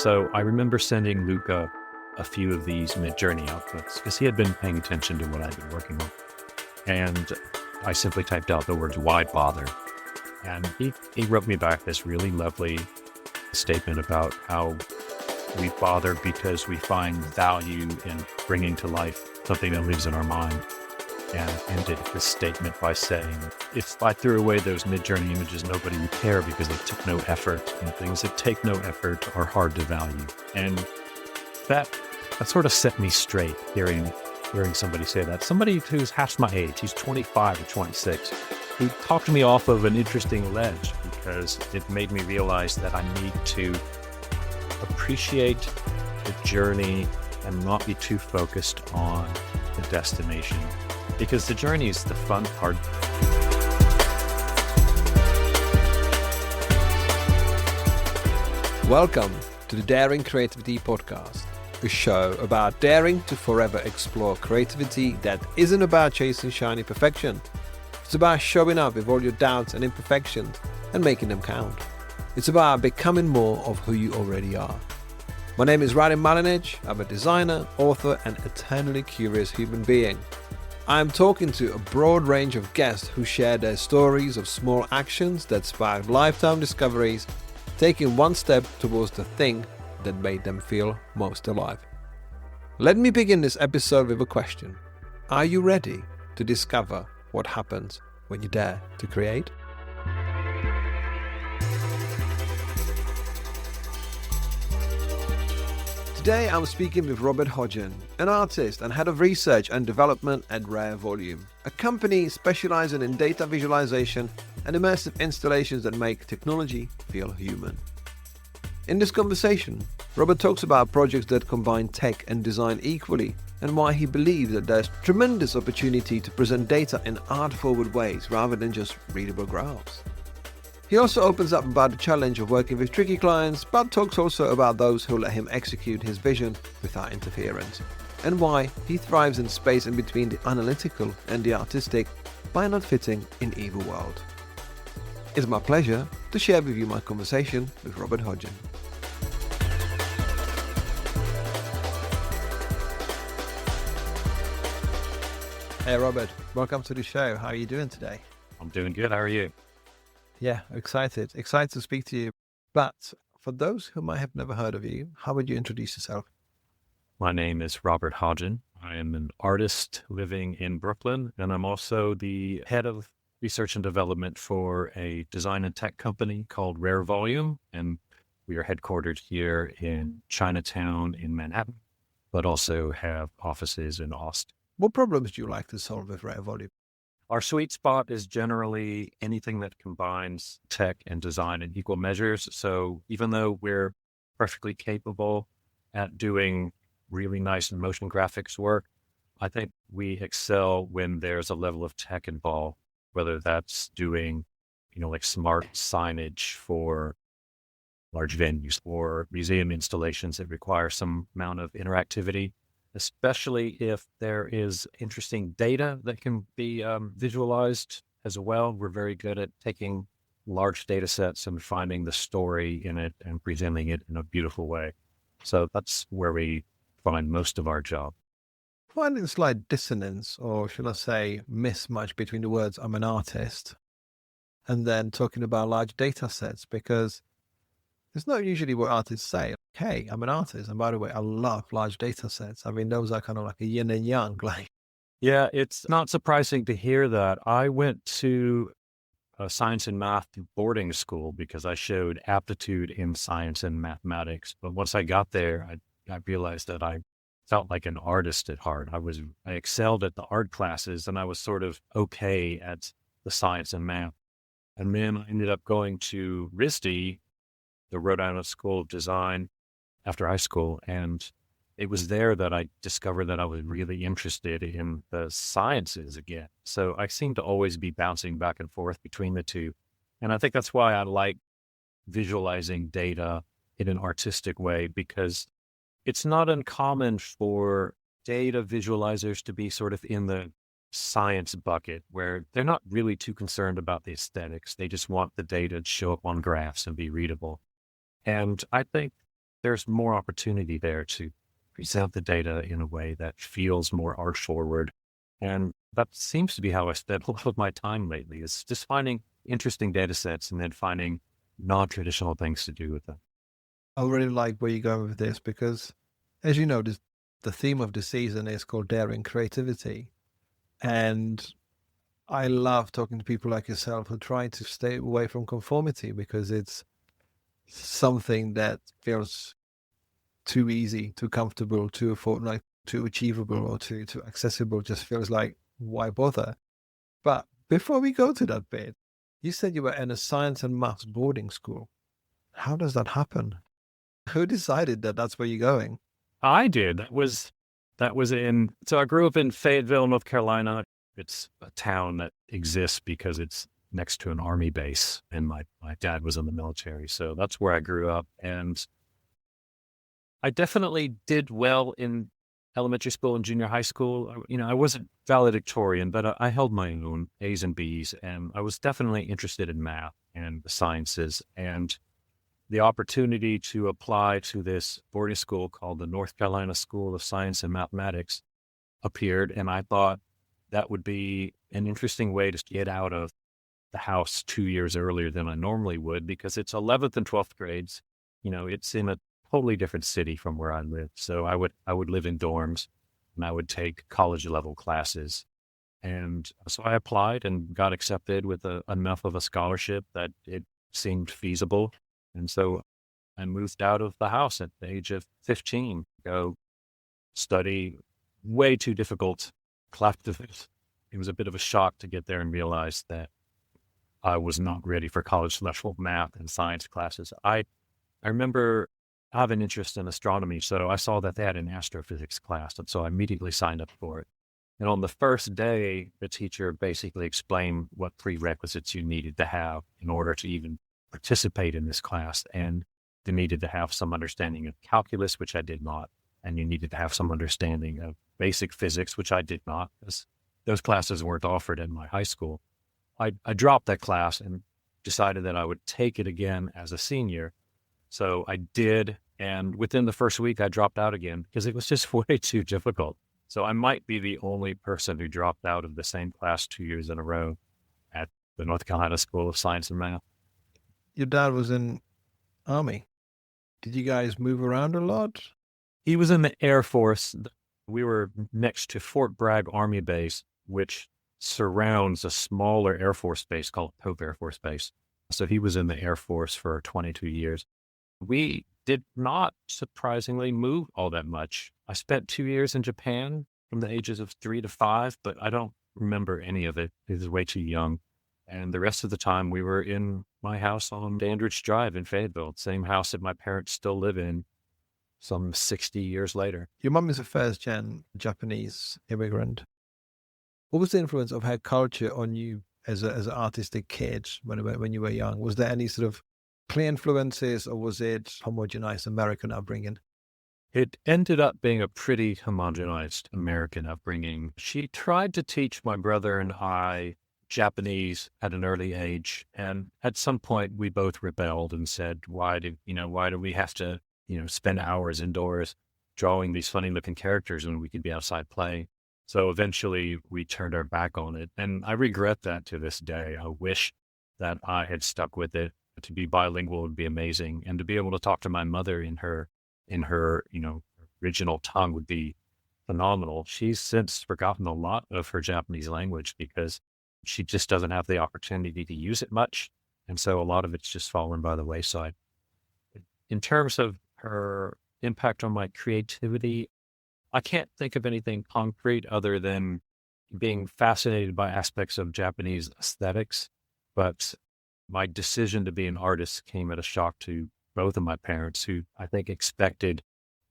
So I remember sending Luca a few of these mid-journey outputs because he had been paying attention to what I'd been working on. And I simply typed out the words, "why bother?" And he wrote me back this really lovely statement about how we bother because we find value in bringing to life something that lives in our mind. And ended his statement by saying, if I threw away those mid-journey images, nobody would care because they took no effort, and things that take no effort are hard to value. And that sort of set me straight hearing somebody say that. Somebody who's half my age, he's 25 or 26, he talked me off of an interesting ledge because it made me realize that I need to appreciate the journey and not be too focused on the destination. Because the journey is the fun part. Welcome to the Daring Creativity Podcast, a show about daring to forever explore creativity that isn't about chasing shiny perfection. It's about showing up with all your doubts and imperfections and making them count. It's about becoming more of who you already are. My name is Radim Malinic. I'm a designer, author, and eternally curious human being. I'm talking to a broad range of guests who share their stories of small actions that sparked lifetime discoveries, taking one step towards the thing that made them feel most alive. Let me begin this episode with a question. Are you ready to discover what happens when you dare to create? Today I'm speaking with Robert Hodgin, an artist and head of research and development at Rare Volume, a company specializing in data visualization and immersive installations that make technology feel human. In this conversation, Robert talks about projects that combine tech and design equally and why he believes that there's tremendous opportunity to present data in art-forward ways rather than just readable graphs. He also opens up about the challenge of working with tricky clients, but talks also about those who let him execute his vision without interference, and why he thrives in space in between the analytical and the artistic by not fitting in either world. It's my pleasure to share with you my conversation with Robert Hodgin. Hey Robert, welcome to the show. How are you doing today? I'm doing good. How are you? Yeah, excited to speak to you. But for those who might have never heard of you, how would you introduce yourself? My name is Robert Hodgin. I am an artist living in Brooklyn, and I'm also the head of research and development for a design and tech company called Rare Volume. And we are headquartered here in Chinatown in Manhattan, but also have offices in Austin. What problems do you like to solve with Rare Volume? Our sweet spot is generally anything that combines tech and design in equal measures. So even though we're perfectly capable at doing really nice motion graphics work, I think we excel when there's a level of tech involved, whether that's doing, like smart signage for large venues or museum installations that require some amount of interactivity, especially if there is interesting data that can be visualized as well. We're very good at taking large data sets and finding the story in it and presenting it in a beautiful way. So that's where we find most of our job. Finding a slight dissonance, or should I say mismatch between the words "I'm an artist" and then talking about large data sets, because it's not usually what artists say. Hey, I'm an artist. And by the way, I love large data sets. I mean, those are kind of like a yin and yang. Yeah, it's not surprising to hear that. I went to a science and math boarding school because I showed aptitude in science and mathematics. But once I got there, I realized that I felt like an artist at heart. I excelled at the art classes and I was sort of okay at the science and math. And then I ended up going to RISD, the Rhode Island School of Design, after high school. And it was there that I discovered that I was really interested in the sciences again. So I seem to always be bouncing back and forth between the two. And I think that's why I like visualizing data in an artistic way, because it's not uncommon for data visualizers to be sort of in the science bucket where they're not really too concerned about the aesthetics. They just want the data to show up on graphs and be readable. And I think there's more opportunity there to present the data in a way that feels more art forward. And that seems to be how I spent a lot of my time lately, is just finding interesting data sets and then finding non-traditional things to do with them. I really like where you're going with this because, as you know, the theme of the season is called Daring Creativity. And I love talking to people like yourself who try to stay away from conformity because it's something that feels too easy, too comfortable, like too achievable or too accessible. Just feels like why bother? But before we go to that bit, you said you were in a science and maths boarding school. How does that happen? Who decided that that's where you're going? I did. So I grew up in Fayetteville, North Carolina. It's a town that exists because it's next to an army base, and my dad was in the military. So that's where I grew up. And I definitely did well in elementary school and junior high school. I wasn't valedictorian, but I held my own A's and B's, and I was definitely interested in math and the sciences. And the opportunity to apply to this boarding school called the North Carolina School of Science and Mathematics appeared. And I thought that would be an interesting way to get out of the house 2 years earlier than I normally would, because it's 11th and 12th grades. It's in a totally different city from where I live. So I would live in dorms and I would take college level classes. And so I applied and got accepted with enough of a scholarship that it seemed feasible. And so I moved out of the house at the age of 15, go study way too difficult classes. It was a bit of a shock to get there and realize that I was not ready for college level math and science classes. I remember I have an interest in astronomy, so I saw that they had an astrophysics class, and so I immediately signed up for it. And on the first day, the teacher basically explained what prerequisites you needed to have in order to even participate in this class. And you needed to have some understanding of calculus, which I did not. And you needed to have some understanding of basic physics, which I did not, because those classes weren't offered in my high school. I dropped that class and decided that I would take it again as a senior. So I did. And within the first week, I dropped out again because it was just way too difficult. So I might be the only person who dropped out of the same class 2 years in a row at the North Carolina School of Science and Math. Your dad was in Army. Did you guys move around a lot? He was in the Air Force. We were next to Fort Bragg Army Base, which surrounds a smaller Air Force base called Pope Air Force Base. So he was in the Air Force for 22 years. We did not, surprisingly, move all that much. I spent 2 years in Japan from the ages of 3 to 5, but I don't remember any of it. It was way too young. And the rest of the time we were in my house on Dandridge Drive in Fayetteville, same house that my parents still live in some 60 years later. Your mum is a first-gen Japanese immigrant. What was the influence of her culture on you as an artistic kid when you were young? Was there any sort of clear influences, or was it homogenized American upbringing? It ended up being a pretty homogenized American upbringing. She tried to teach my brother and I Japanese at an early age. And at some point we both rebelled and said, why do we have to, spend hours indoors drawing these funny looking characters when we could be outside playing? So eventually we turned our back on it. And I regret that to this day. I wish that I had stuck with it. To be bilingual would be amazing. And to be able to talk to my mother in her, original tongue would be phenomenal. She's since forgotten a lot of her Japanese language because she just doesn't have the opportunity to use it much. And so a lot of it's just fallen by the wayside. In terms of her impact on my creativity, I can't think of anything concrete other than being fascinated by aspects of Japanese aesthetics. But my decision to be an artist came at a shock to both of my parents, who I think expected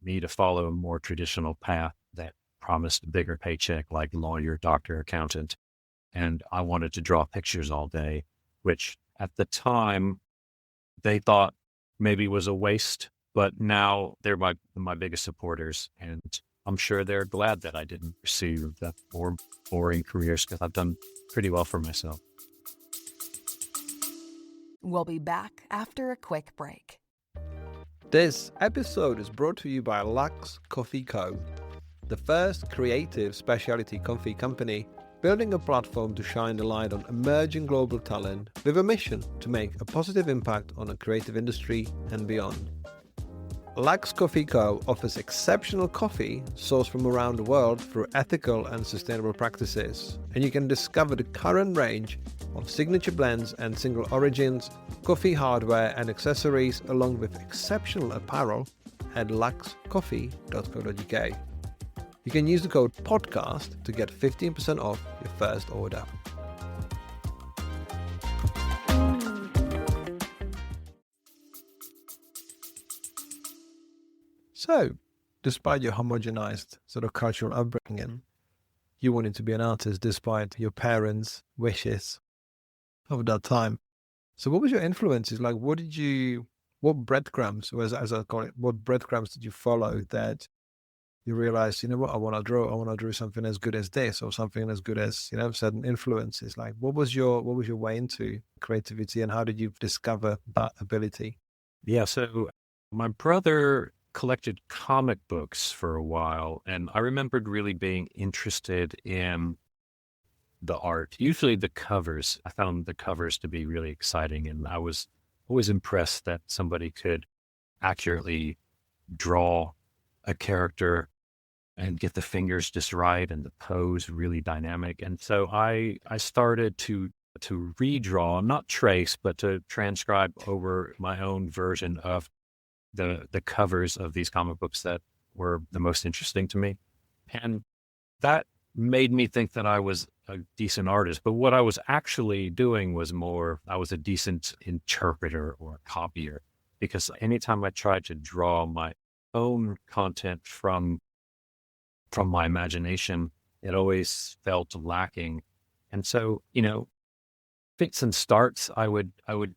me to follow a more traditional path that promised a bigger paycheck like lawyer, doctor, accountant. And I wanted to draw pictures all day, which at the time they thought maybe was a waste, but now they're my biggest supporters. And I'm sure they're glad that I didn't pursue the more boring careers because I've done pretty well for myself. We'll be back after a quick break. This episode is brought to you by Lux Coffee Co., the first creative specialty coffee company building a platform to shine the light on emerging global talent with a mission to make a positive impact on the creative industry and beyond. Lux Coffee Co. offers exceptional coffee sourced from around the world through ethical and sustainable practices, and you can discover the current range of signature blends and single origins, coffee hardware and accessories, along with exceptional apparel at luxcoffee.co.uk. You can use the code PODCAST to get 15% off your first order. So, despite your homogenized sort of cultural upbringing, you wanted to be an artist despite your parents' wishes of that time. So what was your influences? Like, what breadcrumbs, or as I call it, what breadcrumbs did you follow that you realized, you know what, I want to draw something as good as this, or something as good as, certain influences. Like, what was your way into creativity, and how did you discover that ability? Yeah, so my brother collected comic books for a while, and I remembered really being interested in the art, usually the covers. I found the covers to be really exciting, and I was always impressed that somebody could accurately draw a character and get the fingers just right and the pose really dynamic. And so I started to redraw, not trace, but to transcribe over my own version of the covers of these comic books that were the most interesting to me. And that made me think that I was a decent artist. But what I was actually doing was I was a decent interpreter or a copier, because anytime I tried to draw my own content from my imagination, it always felt lacking. And so, fits and starts, I would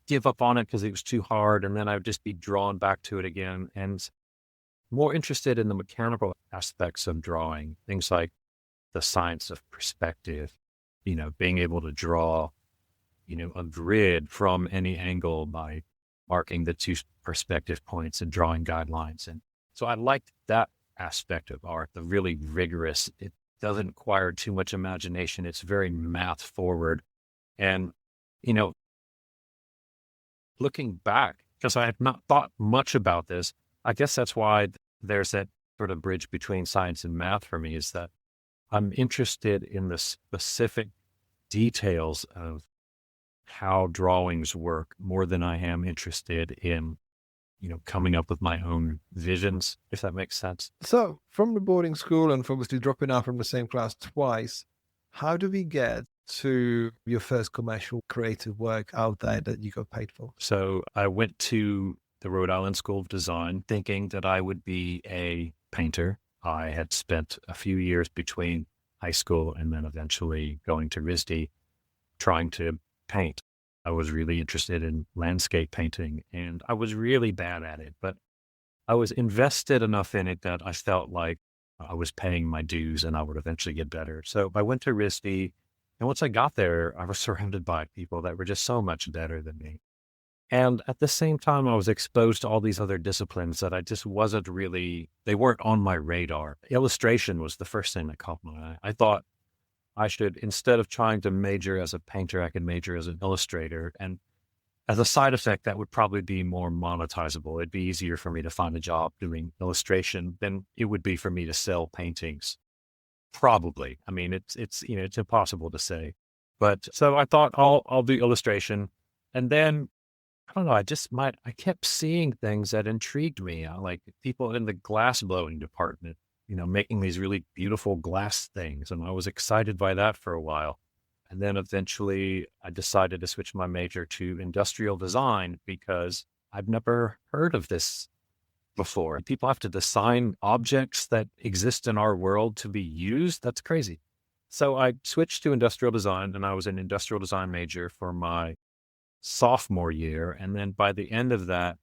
give up on it because it was too hard, and then I would just be drawn back to it again, and more interested in the mechanical aspects of drawing, things like the science of perspective, being able to draw, a grid from any angle by marking the two perspective points and drawing guidelines. And so I liked that aspect of art, the really rigorous. It doesn't require too much imagination. It's very math forward. And, looking back, because I had not thought much about this, I guess that's why there's that sort of bridge between science and math for me, is that I'm interested in the specific details of how drawings work more than I am interested in, coming up with my own visions, if that makes sense. So from the boarding school and obviously dropping out from the same class twice, how do we get to your first commercial creative work out there that you got paid for? So I went to the Rhode Island School of Design thinking that I would be a painter. I had spent a few years between high school and then eventually going to RISD trying to paint. I was really interested in landscape painting, and I was really bad at it, but I was invested enough in it that I felt like I was paying my dues and I would eventually get better. So I went to RISD, and once I got there, I was surrounded by people that were just so much better than me. And at the same time, I was exposed to all these other disciplines that I just they weren't on my radar. Illustration was the first thing that caught my eye. I thought I should, instead of trying to major as a painter, I could major as an illustrator. And as a side effect, that would probably be more monetizable. It'd be easier for me to find a job doing illustration than it would be for me to sell paintings. Probably. I mean, it's impossible to say. But so I thought I'll do illustration. And then I don't know, I kept seeing things that intrigued me, like people in the glass blowing department, making these really beautiful glass things. And I was excited by that for a while. And then eventually I decided to switch my major to industrial design because I've never heard of this before. People have to design objects that exist in our world to be used. That's crazy. So I switched to industrial design, and I was an industrial design major for my sophomore year. And then by the end of that,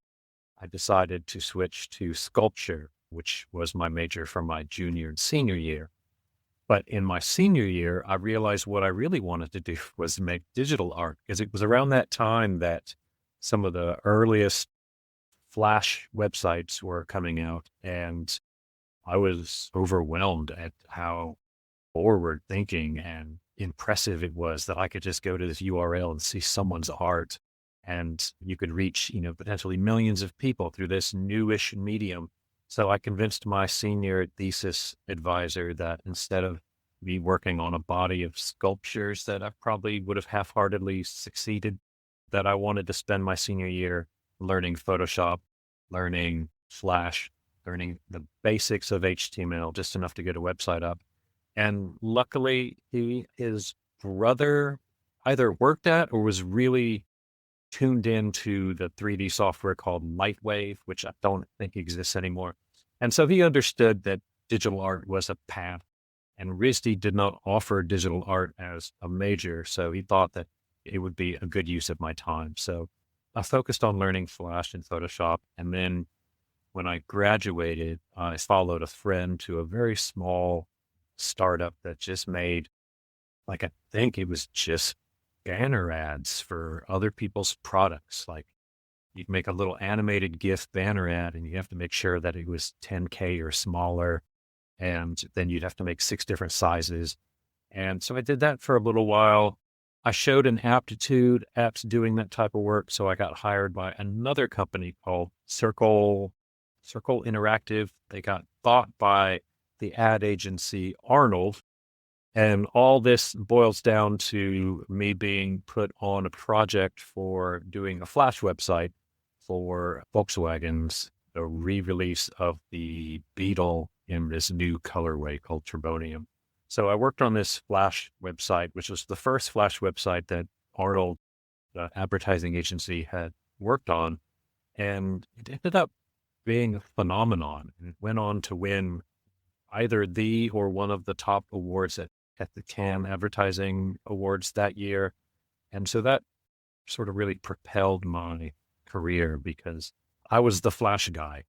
I decided to switch to sculpture, which was my major for my junior and senior year. But in my senior year, I realized what I really wanted to do was make digital art, because it was around that time that some of the earliest Flash websites were coming out, and I was overwhelmed at how forward thinking and impressive it was that I could just go to this URL and see someone's art. And you could reach, potentially millions of people through this newish medium. So I convinced my senior thesis advisor that instead of me working on a body of sculptures that I probably would have half-heartedly succeeded, that I wanted to spend my senior year learning Photoshop, learning Flash, learning the basics of HTML, just enough to get a website up. And luckily, his brother either worked at or was really tuned into the 3D software called Lightwave, which I don't think exists anymore. And so he understood that digital art was a path, and RISD did not offer digital art as a major. So he thought that it would be a good use of my time. So I focused on learning Flash and Photoshop. And then when I graduated, I followed a friend to a very small startup that just made, I think it was just banner ads for other people's products. Like you'd make a little animated GIF banner ad and you have to make sure that it was 10K or smaller. And then you'd have to make 6 different sizes. And so I did that for a little while. I showed an aptitude at doing that type of work. So I got hired by another company called Circle Interactive. They got bought by the ad agency Arnold. And all this boils down to me being put on a project for doing a Flash website for Volkswagen's the re-release of the Beetle in this new colorway called Turbonium. So I worked on this Flash website, which was the first Flash website that Arnold, the advertising agency, had worked on. And it ended up being a phenomenon. And it went on to win either the or one of the top awards at the Cannes Advertising Awards that year. And so that sort of really propelled my career because I was the Flash guy.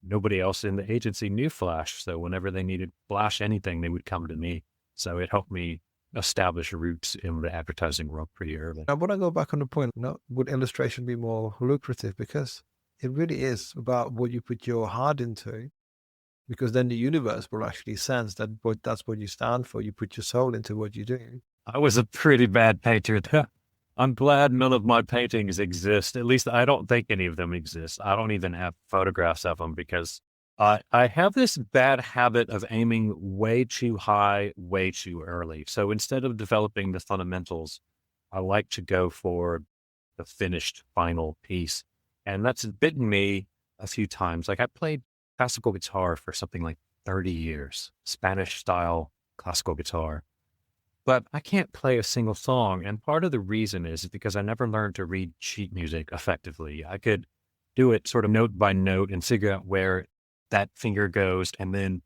Nobody else in the agency knew Flash. So whenever they needed Flash anything, they would come to me. So it helped me establish roots in the advertising world pretty early. I want to go back on the point, would illustration be more lucrative? Because it really is about what you put your heart into. Because then the universe will actually sense that that's what you stand for. You put your soul into what you do. I was a pretty bad painter. I'm glad none of my paintings exist. At least I don't think any of them exist. I don't even have photographs of them because I have this bad habit of aiming way too high, way too early. So instead of developing the fundamentals, I like to go for the finished final piece. And that's bitten me a few times. Like I played classical guitar for something like 30 years, Spanish style classical guitar. But I can't play a single song. And part of the reason is because I never learned to read sheet music effectively. I could do it sort of note by note and figure out where that finger goes. And then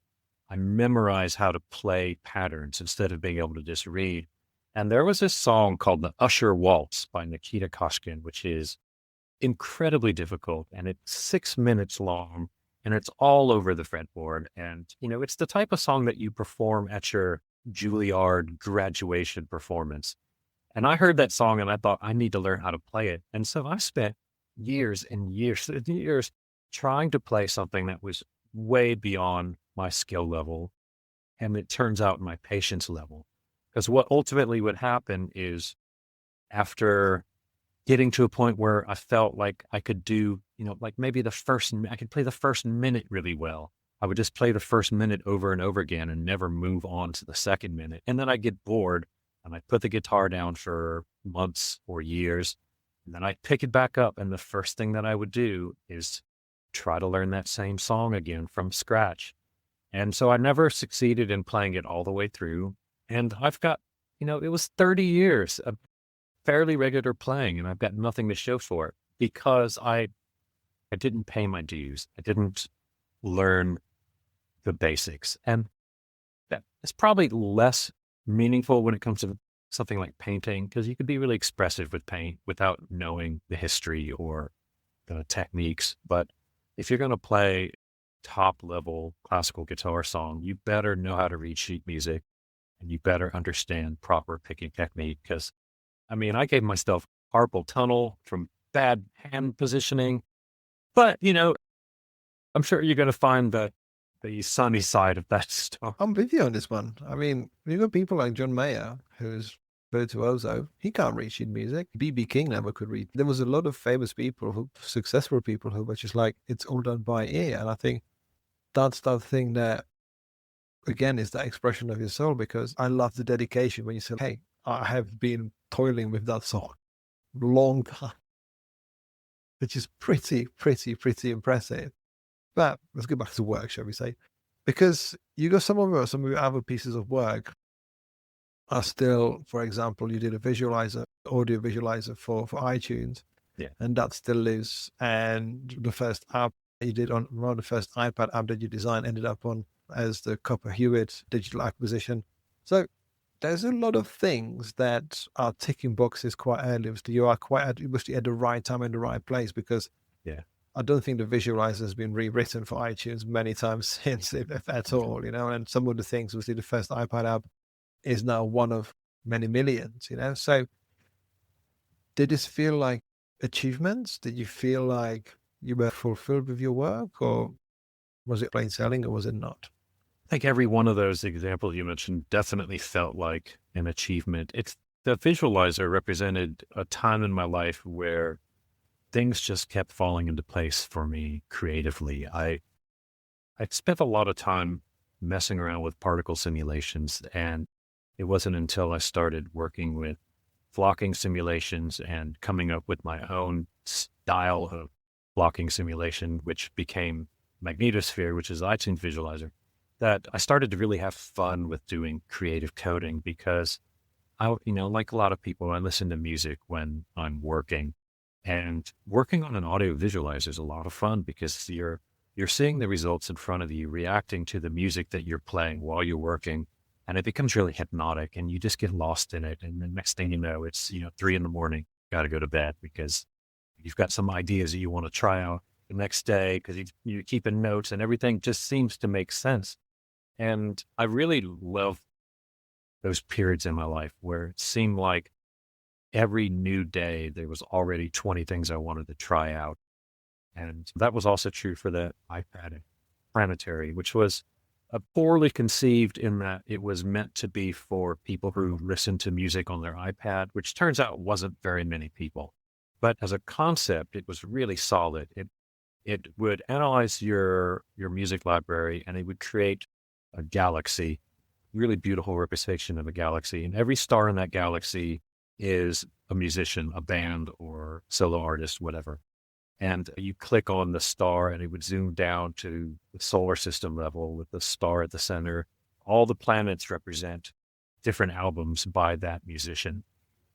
I memorize how to play patterns instead of being able to just read. And there was this song called The Usher Waltz by Nikita Koshkin, which is incredibly difficult. And it's 6 minutes long. And it's all over the fretboard. And, it's the type of song that you perform at your Juilliard graduation performance. And I heard that song and I thought, I need to learn how to play it. And so I spent years and years and years trying to play something that was way beyond my skill level. And it turns out my patience level. Because what ultimately would happen is after getting to a point where I felt like I could do, like maybe I could play the first minute really well. I would just play the first minute over and over again and never move on to the second minute. And then I get bored and I put the guitar down for months or years. And then I pick it back up. And the first thing that I would do is try to learn that same song again from scratch. And so I never succeeded in playing it all the way through. And I've got, it was 30 years of fairly regular playing, and I've got nothing to show for it because I didn't pay my dues. I didn't learn the basics. And that is probably less meaningful when it comes to something like painting, because you could be really expressive with paint without knowing the history or the techniques. But if you're going to play top level classical guitar song, you better know how to read sheet music and you better understand proper picking technique. Because I gave myself carpal tunnel from bad hand positioning. But, I'm sure you're going to find the sunny side of that stuff. I'm with you on this one. I mean, you've got people like John Mayer, who's virtuoso. He can't read sheet music. B.B. King never could read. There was a lot of famous people, successful people, who were just like, it's all done by ear. And I think that's the thing that, again, is that expression of your soul, because I love the dedication when you say, hey, I have been toiling with that song long time, which is pretty impressive. But let's go back to work, shall we say? Because you got some of your other pieces of work are still, for example, you did a visualizer, audio visualizer for iTunes, Yeah. and that still lives. And the first app you did on the first iPad app that you designed ended up on as the Copper Hewitt digital acquisition. So there's a lot of things that are ticking boxes quite early. You are quite at the right time in the right place, because Yeah. I don't think the visualizer has been rewritten for iTunes many times since, if at all, and some of the things, obviously the first iPad app is now one of many millions, So did this feel like achievements? Did you feel like you were fulfilled with your work, or was it plain sailing, or was it not? I think every one of those examples you mentioned definitely felt like an achievement. The visualizer represented a time in my life where things just kept falling into place for me creatively. I spent a lot of time messing around with particle simulations, and it wasn't until I started working with flocking simulations and coming up with my own style of flocking simulation, which became Magnetosphere, which is iTunes Visualizer, that I started to really have fun with doing creative coding, because like a lot of people, I listen to music when I'm working, and working on an audio visualizer is a lot of fun, because you're seeing the results in front of you, reacting to the music that you're playing while you're working. And it becomes really hypnotic, and you just get lost in it. And the next thing you know, it's, 3 a.m, got to go to bed, because you've got some ideas that you want to try out the next day, because you're keeping notes, and everything just seems to make sense. And I really love those periods in my life where it seemed like every new day there was already 20 things I wanted to try out. And that was also true for the iPad Planetary, which was poorly conceived in that it was meant to be for people who listen to music on their iPad, which turns out wasn't very many people. But as a concept, it was really solid. It would analyze your music library, and it would create a galaxy, really beautiful representation of a galaxy. And every star in that galaxy is a musician, a band, or solo artist, whatever. And you click on the star, and it would zoom down to the solar system level with the star at the center. All the planets represent different albums by that musician.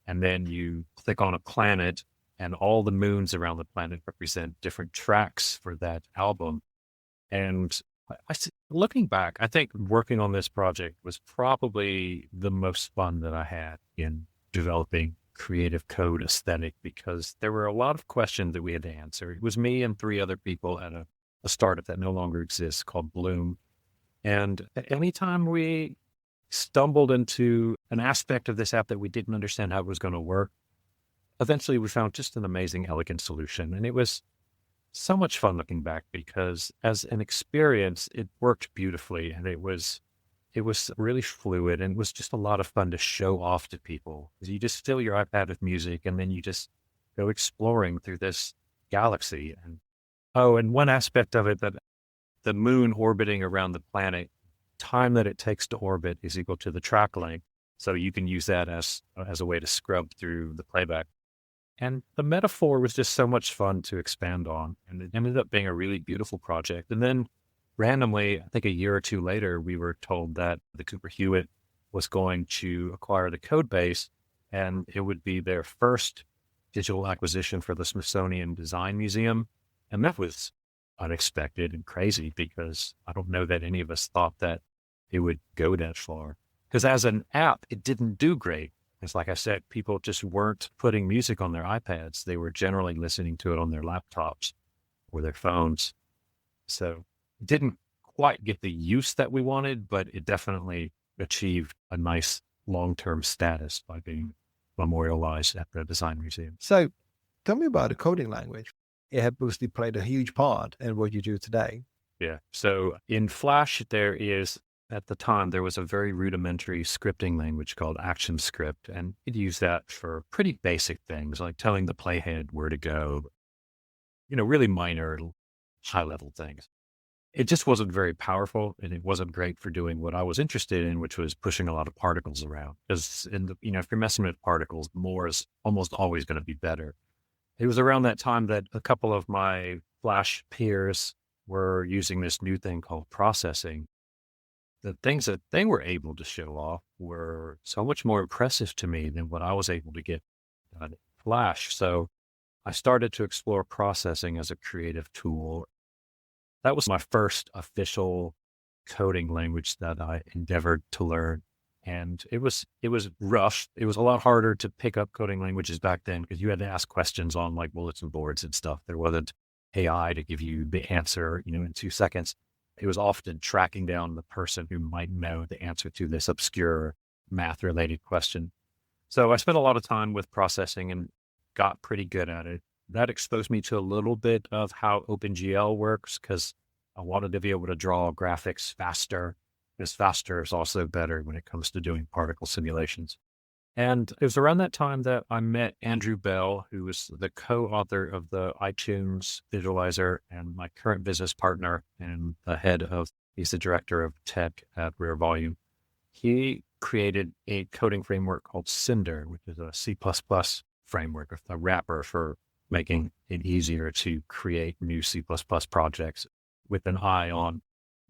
And then you click on a planet, and all the moons around the planet represent different tracks for that album. And looking back, I think working on this project was probably the most fun that I had in developing creative code aesthetic, because there were a lot of questions that we had to answer. It was me and 3 other people at a startup that no longer exists called Bloom. And anytime we stumbled into an aspect of this app that we didn't understand how it was going to work, eventually we found just an amazing, elegant solution. And it was so much fun looking back, because as an experience, it worked beautifully, and it was really fluid, and it was just a lot of fun to show off to people. You just fill your iPad with music, and then you just go exploring through this galaxy. And one aspect of it, that the moon orbiting around the planet, time that it takes to orbit is equal to the track length. So you can use that as a way to scrub through the playback. And the metaphor was just so much fun to expand on, and it ended up being a really beautiful project. And then randomly, I think a year or 2 later, we were told that the Cooper Hewitt was going to acquire the code base, and it would be their first digital acquisition for the Smithsonian Design Museum. And that was unexpected and crazy, because I don't know that any of us thought that it would go that far. Because as an app, it didn't do great. It's like I said, people just weren't putting music on their iPads. They were generally listening to it on their laptops or their phones. So it didn't quite get the use that we wanted, but it definitely achieved a nice long-term status by being memorialized at the Design Museum. So tell me about the coding language. it had obviously played a huge part in what you do today. Yeah. So in Flash, at the time, there was a very rudimentary scripting language called ActionScript, and you'd use that for pretty basic things like telling the playhead where to go, really minor, high level things. It just wasn't very powerful, and it wasn't great for doing what I was interested in, which was pushing a lot of particles around. Because if you're messing with particles, more is almost always going to be better. It was around that time that a couple of my Flash peers were using this new thing called processing. The things that they were able to show off were so much more impressive to me than what I was able to get done in Flash. So I started to explore processing as a creative tool. That was my first official coding language that I endeavored to learn. And it was rough. It was a lot harder to pick up coding languages back then because you had to ask questions on like bulletin boards and stuff. There wasn't AI to give you the answer, in 2 seconds. It was often tracking down the person who might know the answer to this obscure math related question. So I spent a lot of time with processing and got pretty good at it. That exposed me to a little bit of how OpenGL works because I wanted to be able to draw graphics faster, because faster is also better when it comes to doing particle simulations. And it was around that time that I met Andrew Bell, who was the co-author of the iTunes visualizer and my current business partner and he's the director of tech at Rare Volume. He created a coding framework called Cinder, which is a C++ framework, a wrapper for making it easier to create new C++ projects with an eye on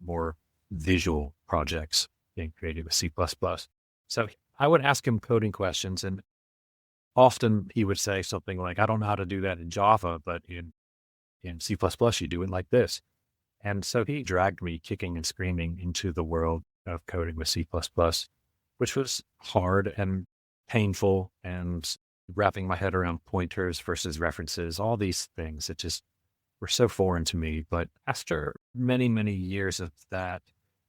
more visual projects being created with C++. So I would ask him coding questions, and often he would say something like, I don't know how to do that in Java, but in C++, you do it like this. And so he dragged me kicking and screaming into the world of coding with C++, which was hard and painful and wrapping my head around pointers versus references, all these things that just were so foreign to me. But after many, many years of that,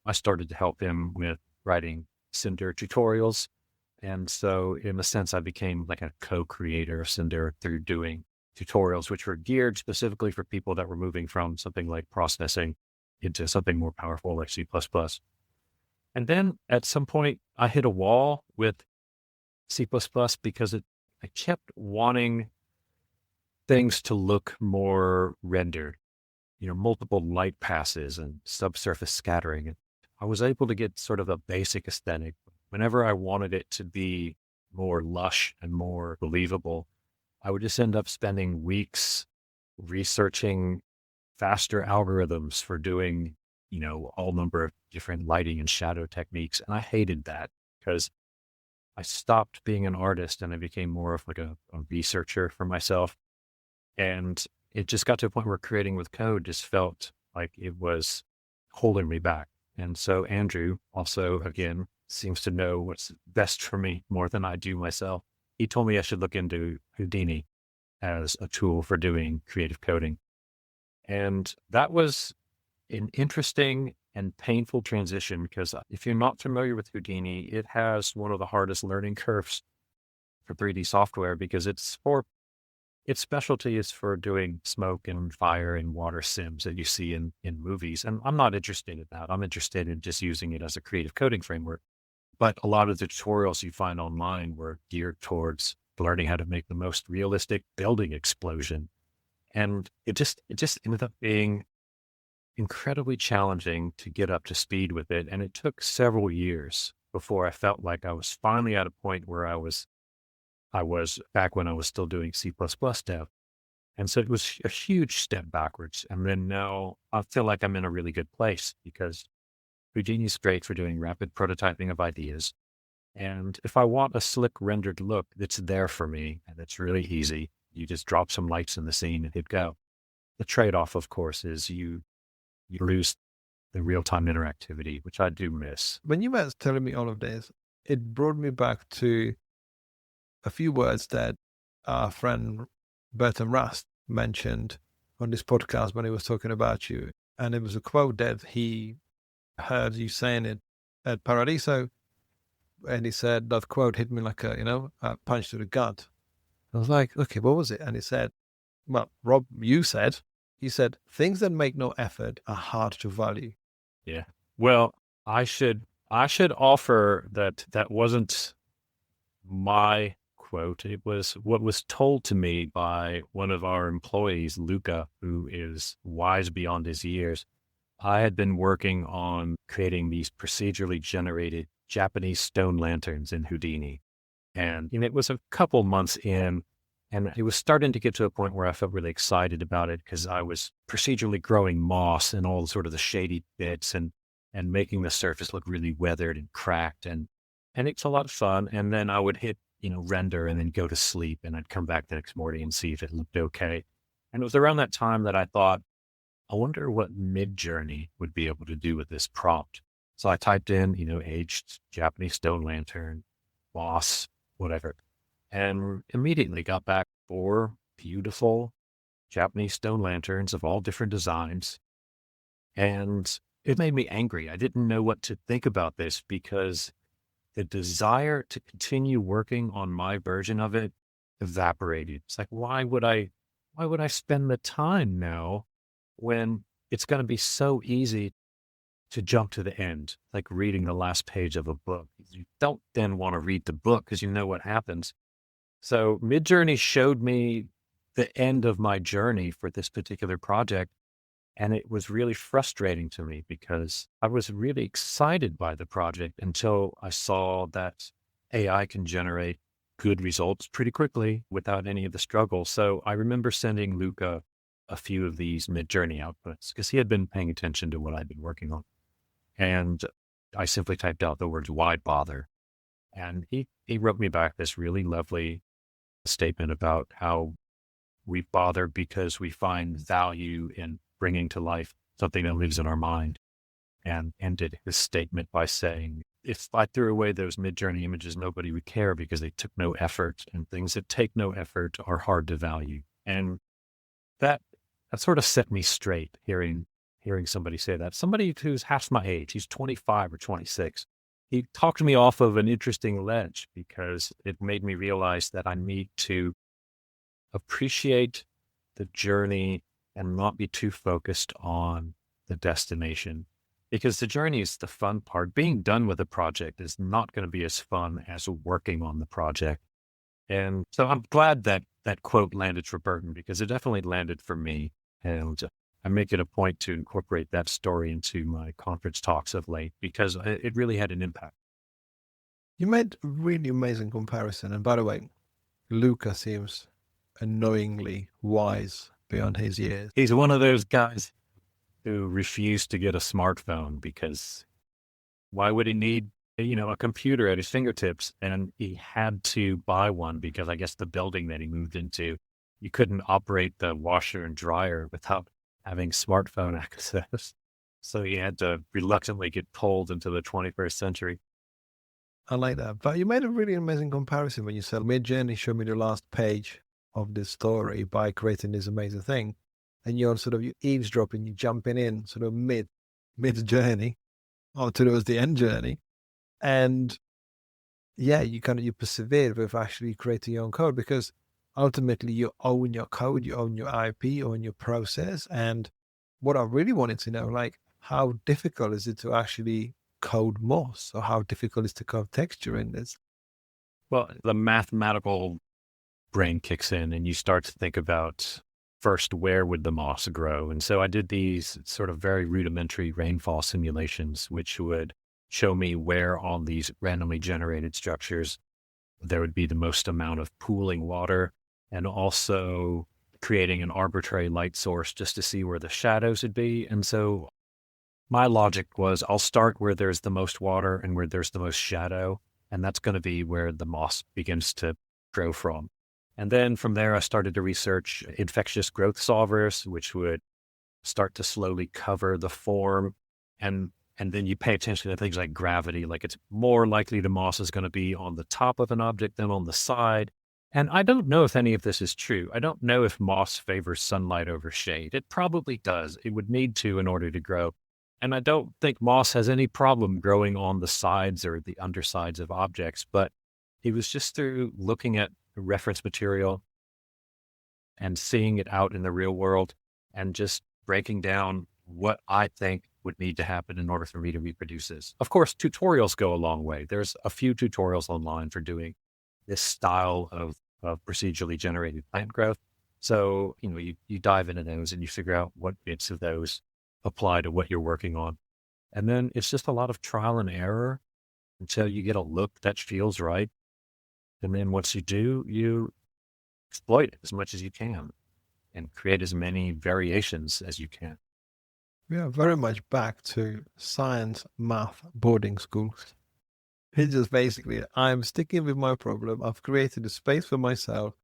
I started to help him with writing Cinder tutorials. And so in a sense, I became like a co-creator of Cinder through doing tutorials, which were geared specifically for people that were moving from something like processing into something more powerful like C++. And then at some point I hit a wall with C++ because I kept wanting things to look more rendered, multiple light passes and subsurface scattering. And I was able to get sort of a basic aesthetic. Whenever I wanted it to be more lush and more believable, I would just end up spending weeks researching faster algorithms for doing, all number of different lighting and shadow techniques. And I hated that because I stopped being an artist and I became more of like a researcher for myself. And it just got to a point where creating with code just felt like it was holding me back. And so Andrew also, again, seems to know what's best for me more than I do myself. He told me I should look into Houdini as a tool for doing creative coding. And that was an interesting and painful transition because if you're not familiar with Houdini, it has one of the hardest learning curves for 3D software because its specialty is for doing smoke and fire and water sims that you see in movies. And I'm not interested in that. I'm interested in just using it as a creative coding framework. But a lot of the tutorials you find online were geared towards learning how to make the most realistic building explosion. And it just ended up being incredibly challenging to get up to speed with it. And it took several years before I felt like I was finally at a point where I was back when I was still doing C++ dev. And so it was a huge step backwards. And then now I feel like I'm in a really good place because Houdini is great for doing rapid prototyping of ideas. And if I want a slick rendered look, it's there for me and it's really easy. You just drop some lights in the scene and hit go. The trade-off, of course, is you lose the real-time interactivity, which I do miss. When you were telling me all of this, it brought me back to a few words that our friend Bertrand Rust mentioned on this podcast when he was talking about you. And it was a quote that he heard you saying it at Paradiso. And he said, that quote hit me like a punch to the gut. I was like, okay, what was it? And he said, Well, Rob, you said things that make no effort are hard to value. Yeah. Well, I should offer that that wasn't my quote. It was what was told to me by one of our employees, Luca, who is wise beyond his years. I had been working on creating these procedurally generated Japanese stone lanterns in Houdini. And it was a couple months in, and it was starting to get to a point where I felt really excited about it because I was procedurally growing moss and all sort of the shady bits and making the surface look really weathered and cracked. And it's a lot of fun. And then I would hit, render and then go to sleep. And I'd come back the next morning and see if it looked okay. And it was around that time that I thought, I wonder what Midjourney would be able to do with this prompt. So I typed in, aged Japanese stone lantern, moss, whatever, and immediately got back 4 beautiful Japanese stone lanterns of all different designs. And it made me angry. I didn't know what to think about this because the desire to continue working on my version of it evaporated. It's like, why would I spend the time now when it's going to be so easy to jump to the end, like reading the last page of a book? You don't then want to read the book because you know what happens. So Midjourney showed me the end of my journey for this particular project. And it was really frustrating to me because I was really excited by the project until I saw that AI can generate good results pretty quickly without any of the struggle. So I remember sending Luca a few of these Midjourney outputs because he had been paying attention to what I'd been working on. And I simply typed out the words, "why bother?" And he wrote me back this really lovely statement about how we bother because we find value in bringing to life something that lives in our mind, and ended his statement by saying, if I threw away those Midjourney images, nobody would care because they took no effort, and things that take no effort are hard to value. And that sort of set me straight hearing somebody say that. Somebody who's half my age, he's 25 or 26. He talked me off of an interesting ledge because it made me realize that I need to appreciate the journey and not be too focused on the destination, because the journey is the fun part. Being done with a project is not going to be as fun as working on the project. And so I'm glad that that quote landed for Burton because it definitely landed for me. And I make it a point to incorporate that story into my conference talks of late because it really had an impact. You made a really amazing comparison. And by the way, Luca seems annoyingly wise beyond his years. He's one of those guys who refused to get a smartphone because why would he need, a computer at his fingertips? And he had to buy one because I guess the building that he moved into, you couldn't operate the washer and dryer without having smartphone access. So he had to reluctantly get pulled into the 21st century. I like that. But you made a really amazing comparison when you said Midjourney showed me the last page of this story by creating this amazing thing. And you're sort of you eavesdropping, you jumping in sort of mid journey or towards the end journey. And yeah, you persevered with actually creating your own code because ultimately you own your code, you own your IP, you own your process. And what I really wanted to know, like, how difficult is it to actually code moss, or how difficult is to code texture in this? Well, the mathematical brain kicks in and you start to think about first, where would the moss grow? And so I did these sort of very rudimentary rainfall simulations, which would show me where on these randomly generated structures there would be the most amount of pooling water, and also creating an arbitrary light source just to see where the shadows would be. And so my logic was I'll start where there's the most water and where there's the most shadow, and that's going to be where the moss begins to grow from. And then from there, I started to research infectious growth solvers, which would start to slowly cover the form. And then you pay attention to things like gravity, like it's more likely the moss is going to be on the top of an object than on the side. And I don't know if any of this is true. I don't know if moss favors sunlight over shade. It probably does. It would need to in order to grow. And I don't think moss has any problem growing on the sides or the undersides of objects, but it was just through looking at reference material and seeing it out in the real world and just breaking down what I think would need to happen in order for me to reproduce this. Of course, tutorials go a long way. There's a few tutorials online for doing this style of procedurally generated plant growth. So, you dive into those and you figure out what bits of those apply to what you're working on. And then it's just a lot of trial and error until you get a look that feels right. And then once you do, you exploit it as much as you can and create as many variations as you can. We are very much back to science, math, boarding school. It's just basically, I'm sticking with my problem. I've created a space for myself.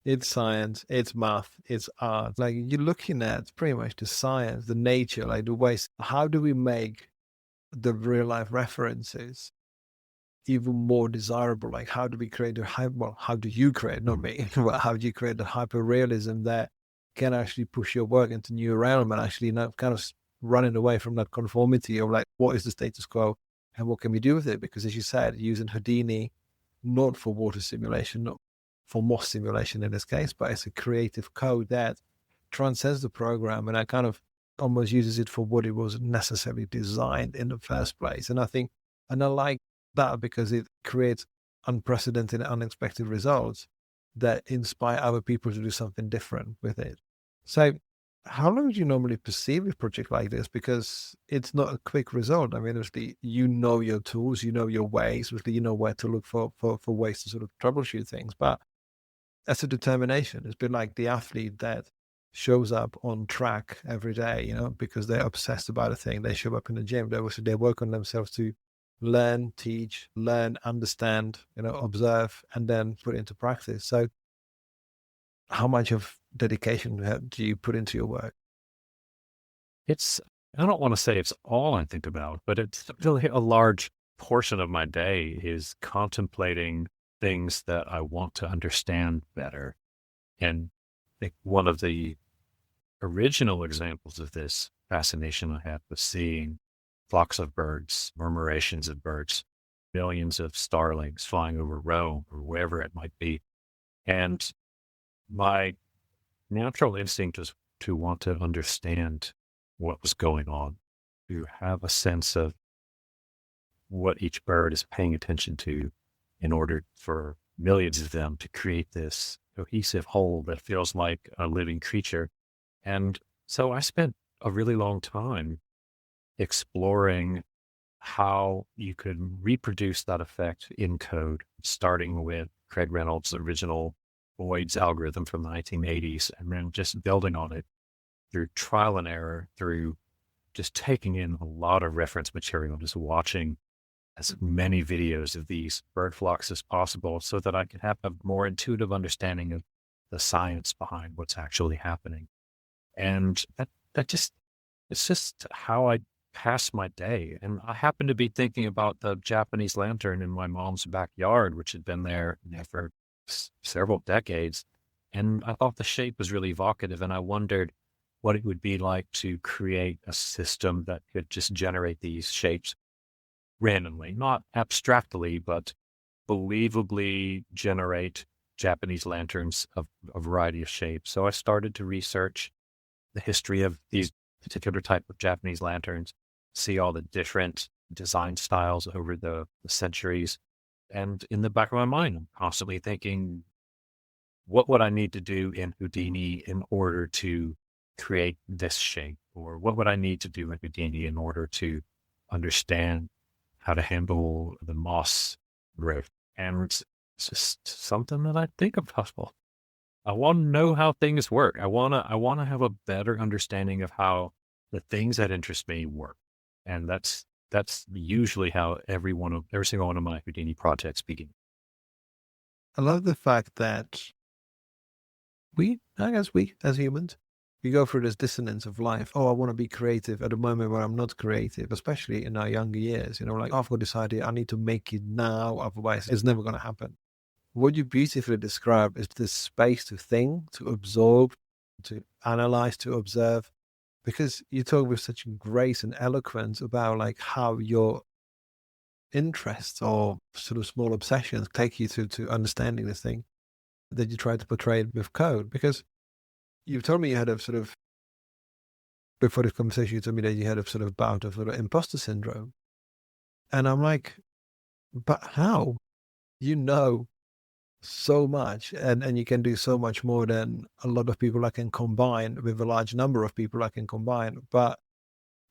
It's science, it's math, it's art. Like you're looking at pretty much the science, the nature, like the ways. How do we make the real life references even more desirable? Like how do we create how do you create, not me, but how do you create the hyper realism that can actually push your work into new realm and actually not kind of running away from that conformity of like, what is the status quo and what can we do with it? Because as you said, using Houdini, not for water simulation, not for moss simulation in this case, but it's a creative code that transcends the program and I kind of almost uses it for what it was necessarily designed in the first place. And I like that because it creates unprecedented, unexpected results that inspire other people to do something different with it. So how long do you normally perceive a project like this? Because it's not a quick result. I mean, obviously, you know your tools, you know your ways, obviously, you know where to look for ways to sort of troubleshoot things. But that's a determination. It's been like the athlete that shows up on track every day, because they're obsessed about a thing. They show up in the gym. They work on themselves to learn, teach, understand, observe, and then put it into practice. So how much of dedication do you put into your work? I don't want to say it's all I think about, but it's really a large portion of my day is contemplating things that I want to understand better. And I think one of the original examples of this fascination I had was seeing flocks of birds, murmurations of birds, millions of starlings flying over Rome or wherever it might be. And my natural instinct was to want to understand what was going on, to have a sense of what each bird is paying attention to in order for millions of them to create this cohesive whole that feels like a living creature. And so I spent a really long time exploring how you could reproduce that effect in code, starting with Craig Reynolds' original Boyd's algorithm from the 1980s, and then just building on it through trial and error, through just taking in a lot of reference material, just watching as many videos of these bird flocks as possible so that I could have a more intuitive understanding of the science behind what's actually happening. And it's just how I pass my day. And I happened to be thinking about the Japanese lantern in my mom's backyard, which had been there for several decades. And I thought the shape was really evocative. And I wondered what it would be like to create a system that could just generate these shapes randomly, not abstractly, but believably generate Japanese lanterns of a variety of shapes. So I started to research the history of these particular type of Japanese lanterns, see all the different design styles over the centuries. And in the back of my mind, I'm constantly thinking, what would I need to do in Houdini in order to create this shape? Or what would I need to do in Houdini in order to understand how to handle the moss growth? And it's just something that I think about. I want to know how things work. I want to have a better understanding of how the things that interest me work. And that's usually how every single one of my Houdini projects begin. I love the fact that I guess we as humans, we go through this dissonance of life. Oh, I want to be creative at a moment where I'm not creative, especially in our younger years. Like, oh, I've got this idea, I need to make it now, otherwise it's never going to happen. What you beautifully describe is this space to think, to absorb, to analyze, to observe, because you talk with such grace and eloquence about like how your interests or sort of small obsessions take you to understanding this thing that you try to portray with code. Because You told me you had a sort of, before this conversation, you told me that you had a sort of bout of sort of imposter syndrome. And I'm like, but how? You know so much, and you can do so much more than a lot of people I can combine with a large number of people I can combine. But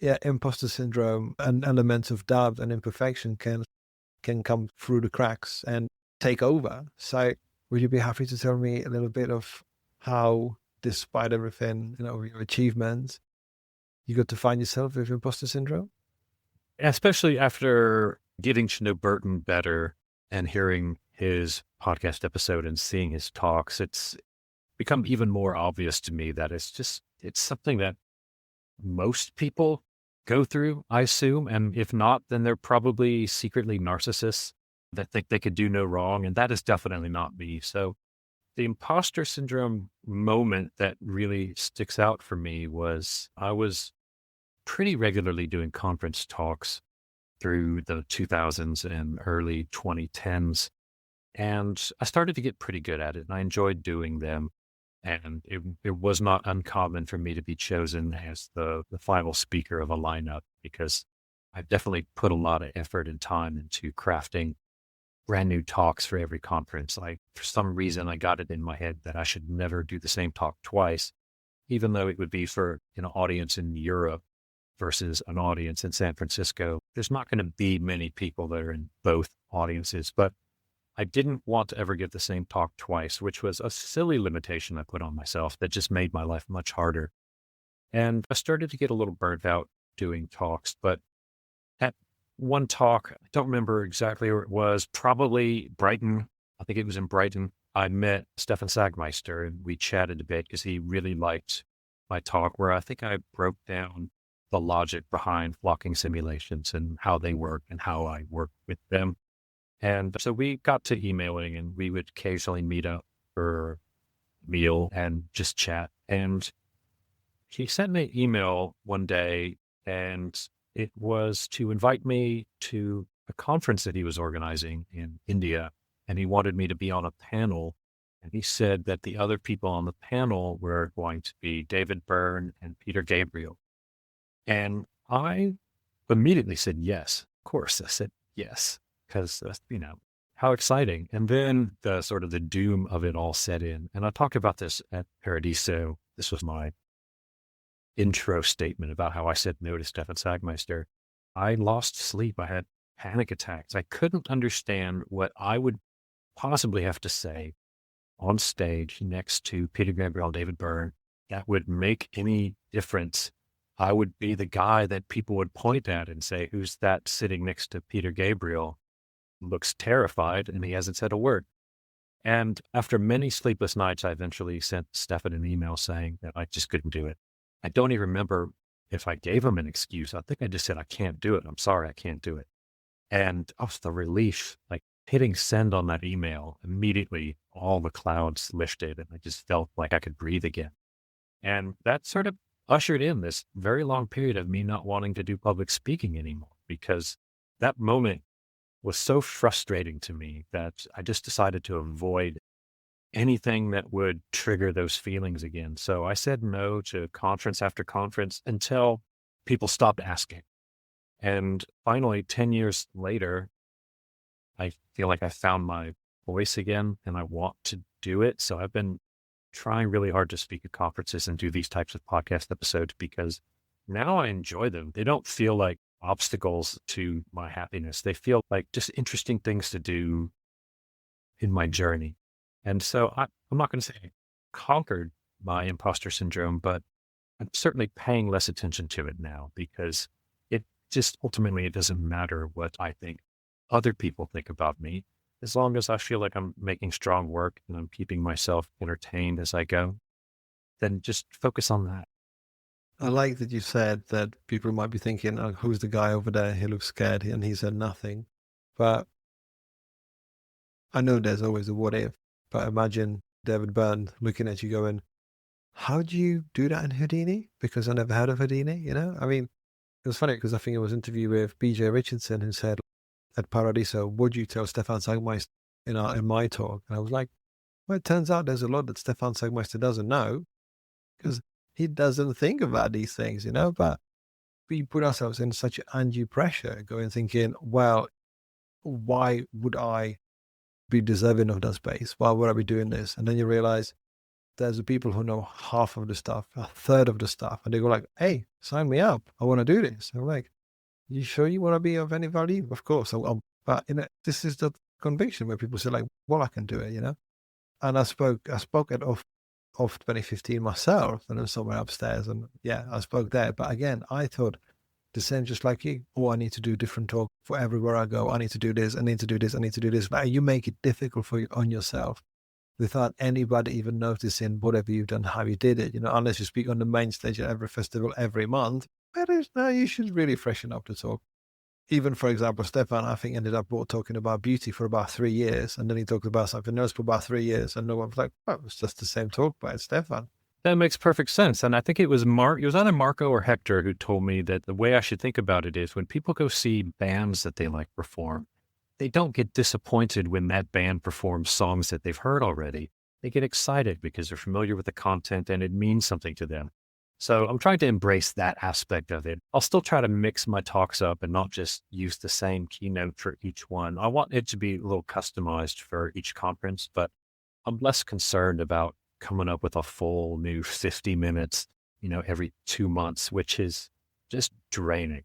yeah, imposter syndrome and elements of doubt and imperfection can come through the cracks and take over. So would you be happy to tell me a little bit of how, despite everything, your achievements, you got to find yourself with imposter syndrome? Especially after getting to know Burton better and hearing his podcast episode and seeing his talks, it's become even more obvious to me that it's something that most people go through, I assume. And if not, then they're probably secretly narcissists that think they could do no wrong. And that is definitely not me. So the imposter syndrome moment that really sticks out for me was I was pretty regularly doing conference talks through the 2000s and early 2010s. And I started to get pretty good at it and I enjoyed doing them. And it was not uncommon for me to be chosen as the final speaker of a lineup because I've definitely put a lot of effort and time into crafting brand new talks for every conference. For some reason, I got it in my head that I should never do the same talk twice, even though it would be for an audience in Europe versus an audience in San Francisco. There's not going to be many people that are in both audiences, but I didn't want to ever give the same talk twice, which was a silly limitation I put on myself that just made my life much harder. And I started to get a little burnt out doing talks, but at one talk, I don't remember exactly where it was, probably Brighton. I think it was in Brighton. I met Stefan Sagmeister and we chatted a bit because he really liked my talk where I think I broke down the logic behind flocking simulations and how they work and how I work with them. And so we got to emailing and we would occasionally meet up for a meal and just chat. And he sent me an email one day and it was to invite me to a conference that he was organizing in India. And he wanted me to be on a panel. And he said that the other people on the panel were going to be David Byrne and Peter Gabriel. And I immediately said, yes, of course. I said, yes, because, how exciting. And then the sort of the doom of it all set in. And I talked about this at Paradiso. This was my intro statement about how I said no to Stefan Sagmeister. I lost sleep. I had panic attacks. I couldn't understand what I would possibly have to say on stage next to Peter Gabriel and David Byrne that would make any difference. I would be the guy that people would point at and say, who's that sitting next to Peter Gabriel? Looks terrified and he hasn't said a word. And after many sleepless nights, I eventually sent Stefan an email saying that I just couldn't do it. I don't even remember if I gave him an excuse. I think I just said, I can't do it. I'm sorry, I can't do it. And the relief, like hitting send on that email, immediately all the clouds lifted and I just felt like I could breathe again. And that sort of ushered in this very long period of me not wanting to do public speaking anymore because that moment was so frustrating to me that I just decided to avoid anything that would trigger those feelings again. So I said no to conference after conference until people stopped asking. And finally, 10 years later, I feel like I found my voice again and I want to do it. So I've been trying really hard to speak at conferences and do these types of podcast episodes because now I enjoy them. They don't feel like obstacles to my happiness. They feel like just interesting things to do in my journey. And so I'm not going to say I conquered my imposter syndrome, but I'm certainly paying less attention to it now because it just ultimately, it doesn't matter what I think other people think about me. As long as I feel like I'm making strong work and I'm keeping myself entertained as I go, then just focus on that. I like that you said that people might be thinking, oh, who's the guy over there? He looks scared and he said nothing. But I know there's always a what if, but imagine David Byrne looking at you going, how do you do that in Houdini? Because I never heard of Houdini, I mean, it was funny because I think it was an interview with BJ Richardson who said at Paradiso, would you tell Stefan Sagmeister in my talk? And I was like, well, it turns out there's a lot that Stefan Sagmeister doesn't know. because he doesn't think about these things, but we put ourselves in such undue pressure going thinking, well, why would I be deserving of that space? Why would I be doing this? And then you realize there's the people who know half of the stuff, a third of the stuff, and they go like, hey, sign me up. I want to do this. I'm like, you sure you want to be of any value? Of course. But this is the conviction where people say like, well, I can do it, And I spoke at of 2015 myself, and then somewhere upstairs, and yeah, I spoke there. But again, I thought the same, just like you. Oh, I need to do different talk for everywhere I go. I need to do this. I need to do this. I need to do this. But you make it difficult for you on yourself without anybody even noticing whatever you've done, how you did it. Unless you speak on the main stage at every festival every month. But no, you should really freshen up the talk. Even, for example, Stefan, I think, ended up talking about beauty for about 3 years. And then he talked about something else for about 3 years. And no one was like, oh, it was just the same talk, but it's Stefan. That makes perfect sense. And I think it was either Marco or Hector who told me that the way I should think about it is when people go see bands that they like perform, they don't get disappointed when that band performs songs that they've heard already. They get excited because they're familiar with the content and it means something to them. So I'm trying to embrace that aspect of it. I'll still try to mix my talks up and not just use the same keynote for each one. I want it to be a little customized for each conference, but I'm less concerned about coming up with a full new 50 minutes, every 2 months, which is just draining.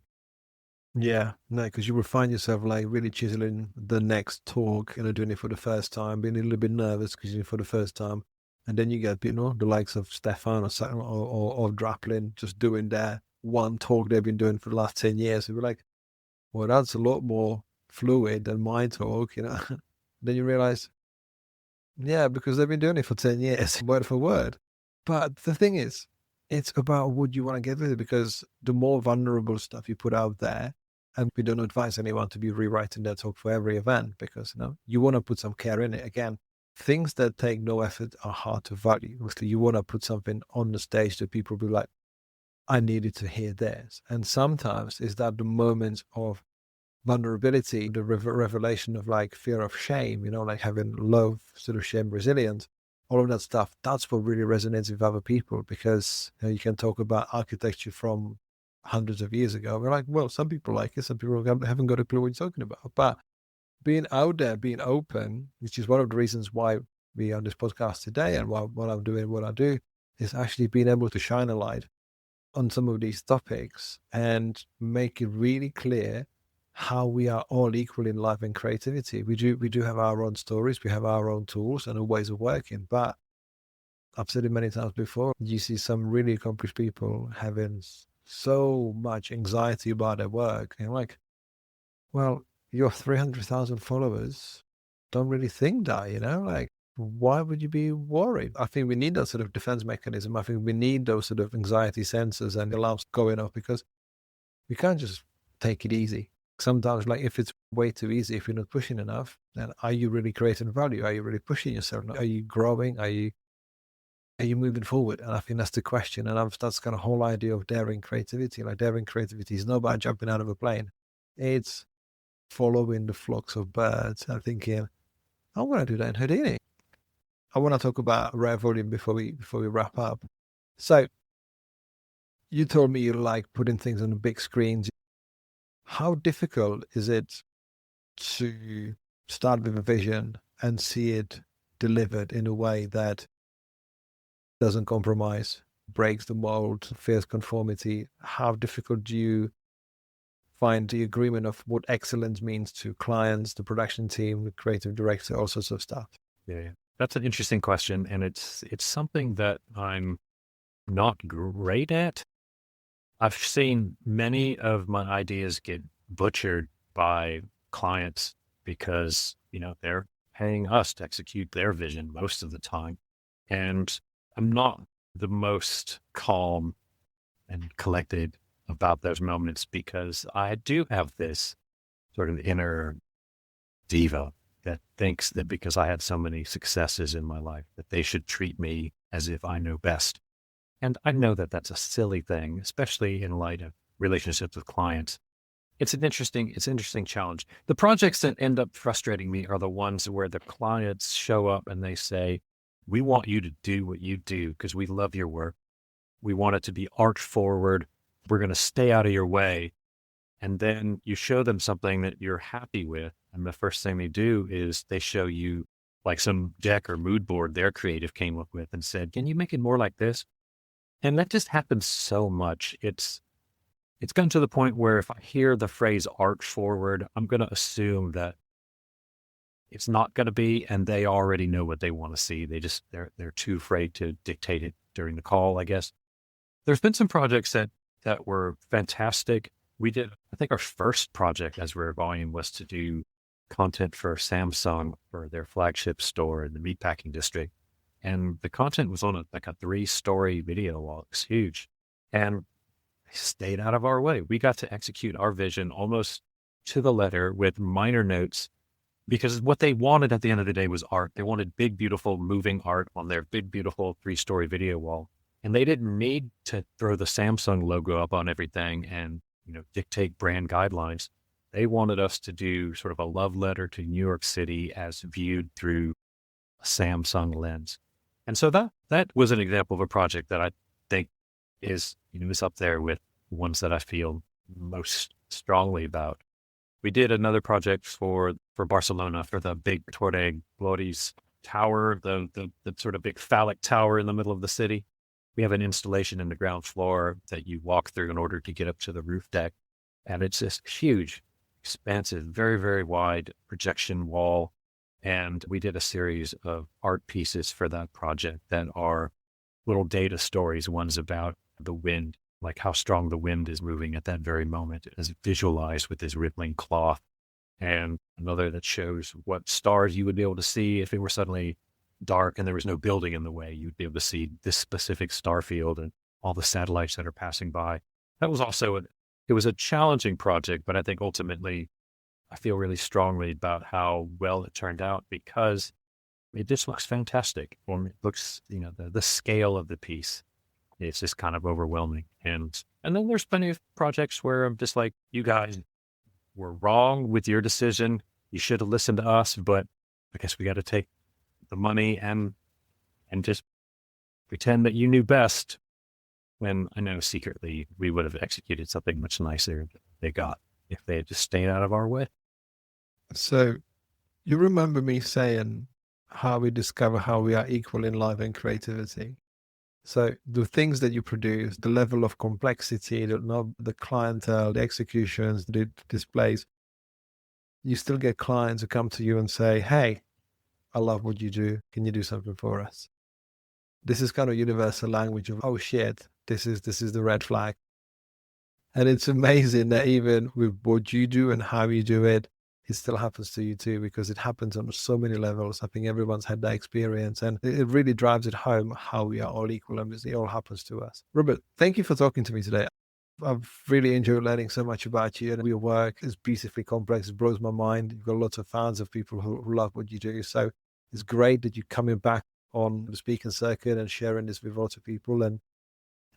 Yeah, no, because you will find yourself like really chiseling the next talk, doing it for the first time, being a little bit nervous because you're for the first time. And then you get, the likes of Stefan or Draplin just doing their one talk they've been doing for the last 10 years. And we're like, well, that's a lot more fluid than my talk, Then you realize, yeah, because they've been doing it for 10 years, word for word. But the thing is, it's about what you want to get with it, because the more vulnerable stuff you put out there, and we don't advise anyone to be rewriting their talk for every event, because, you want to put some care in it. Again, things that take no effort are hard to value. Obviously, you want to put something on the stage that people will be like, I needed to hear this. And sometimes is that the moments of vulnerability, the revelation of like fear of shame, like having love, sort of shame, resilience, all of that stuff. That's what really resonates with other people, because you can talk about architecture from hundreds of years ago. We're like, well, some people like it, some people haven't got a clue what you're talking about. But being out there, being open, which is one of the reasons why we are on this podcast today and why I'm doing what I do, is actually being able to shine a light on some of these topics and make it really clear how we are all equal in life and creativity. We do have our own stories, we have our own tools and ways of working. But I've said it many times before, you see some really accomplished people having so much anxiety about their work. And like, well, your 300,000 followers don't really think that, like, why would you be worried? I think we need that sort of defense mechanism. I think we need those sort of anxiety sensors and alarms going off, because we can't just take it easy. Sometimes, like, if it's way too easy, if you're not pushing enough, then are you really creating value? Are you really pushing yourself? Are you growing? Are you moving forward? And I think that's the question. And that's kind of whole idea of daring creativity. Like, daring creativity is not about jumping out of a plane. It's following the flocks of birds and thinking, I'm going to do that in Houdini. I want to talk about rare volume before we wrap up. So you told me you like putting things on the big screens. How difficult is it to start with a vision and see it delivered in a way that doesn't compromise, breaks the mold, fears conformity? How difficult do you find the agreement of what excellence means to clients, the production team, the creative director, all sorts of stuff? Yeah. That's an interesting question. And it's something that I'm not great at. I've seen many of my ideas get butchered by clients because, they're paying us to execute their vision most of the time. And I'm not the most calm and collected about those moments, because I do have this sort of inner diva that thinks that because I had so many successes in my life, that they should treat me as if I know best. And I know that that's a silly thing, especially in light of relationships with clients. It's an interesting challenge. The projects that end up frustrating me are the ones where the clients show up and they say, we want you to do what you do because we love your work. We want it to be arch forward. We're going to stay out of your way. And then you show them something that you're happy with. And the first thing they do is they show you like some deck or mood board their creative came up with and said, can you make it more like this? And that just happens so much. It's gotten to the point where if I hear the phrase arch forward, I'm going to assume that it's not going to be, and they already know what they want to see. They're too afraid to dictate it during the call, I guess. There's been some projects that were fantastic. We did, I think our first project as Rare Volume was to do content for Samsung for their flagship store in the meatpacking district. And the content was on a 3-story video wall. It was huge. And they stayed out of our way. We got to execute our vision almost to the letter with minor notes, because what they wanted at the end of the day was art. They wanted big, beautiful, moving art on their big, beautiful 3-story video wall. And they didn't need to throw the Samsung logo up on everything and, dictate brand guidelines. They wanted us to do sort of a love letter to New York City as viewed through a Samsung lens. And so that was an example of a project that I think is up there with ones that I feel most strongly about. We did another project for Barcelona for the big Torre Glorias tower, the sort of big phallic tower in the middle of the city. We have an installation in the ground floor that you walk through in order to get up to the roof deck. And it's this huge, expansive, very, very wide projection wall. And we did a series of art pieces for that project that are little data stories. One's about the wind, like how strong the wind is moving at that very moment as visualized with this rippling cloth. And another that shows what stars you would be able to see if it were suddenly dark and there was no building in the way. You'd be able to see this specific star field and all the satellites that are passing by. That was also, it was a challenging project, but I think ultimately I feel really strongly about how well it turned out, because it just looks fantastic. It looks, the scale of the piece, it's just kind of overwhelming. And then there's plenty of projects where I'm just like, you guys were wrong with your decision. You should have listened to us, but I guess we got to take the money and just pretend that you knew best, when I know secretly we would have executed something much nicer than they got if they had just stayed out of our way. So you remember me saying how we discover how we are equal in life and creativity. So the things that you produce, the level of complexity, the clientele, the executions, the displays, you still get clients who come to you and say, hey, I love what you do. Can you do something for us? This is kind of universal language of, oh shit, this is the red flag. And it's amazing that even with what you do and how you do it, it still happens to you too, because it happens on so many levels. I think everyone's had that experience, and it really drives it home how we are all equal and it all happens to us. Robert, thank you for talking to me today. I've really enjoyed learning so much about you, and your work is beautifully complex. It blows my mind. You've got lots of fans of people who love what you do. So it's great that you're coming back on the speaking circuit and sharing this with lots of people. And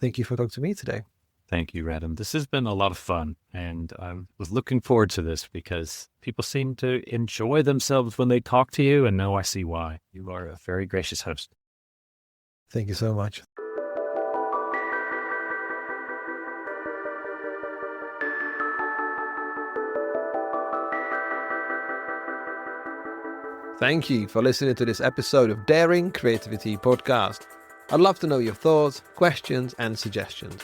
thank you for talking to me today. Thank you, Radham. This has been a lot of fun, and I was looking forward to this because people seem to enjoy themselves when they talk to you, and now I see why. You are a very gracious host. Thank you so much. Thank you for listening to this episode of Daring Creativity Podcast. I'd love to know your thoughts, questions, and suggestions.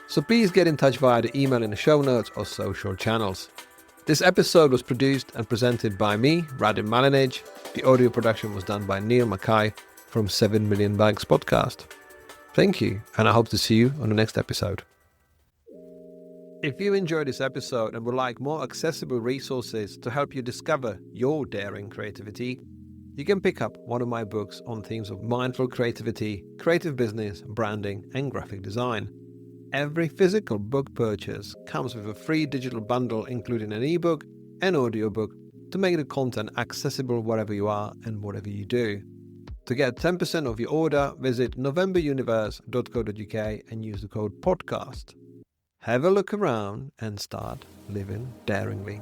So please get in touch via the email in the show notes or social channels. This episode was produced and presented by me, Radim Malinage. The audio production was done by Neil Mackay from 7 Million Bags Podcast. Thank you, and I hope to see you on the next episode. If you enjoyed this episode and would like more accessible resources to help you discover your daring creativity, you can pick up one of my books on themes of mindful creativity, creative business, branding, and graphic design. Every physical book purchase comes with a free digital bundle including an ebook and audiobook to make the content accessible wherever you are and whatever you do. To get 10% of your order, visit novemberuniverse.co.uk and use the code PODCAST. Have a look around and start living daringly.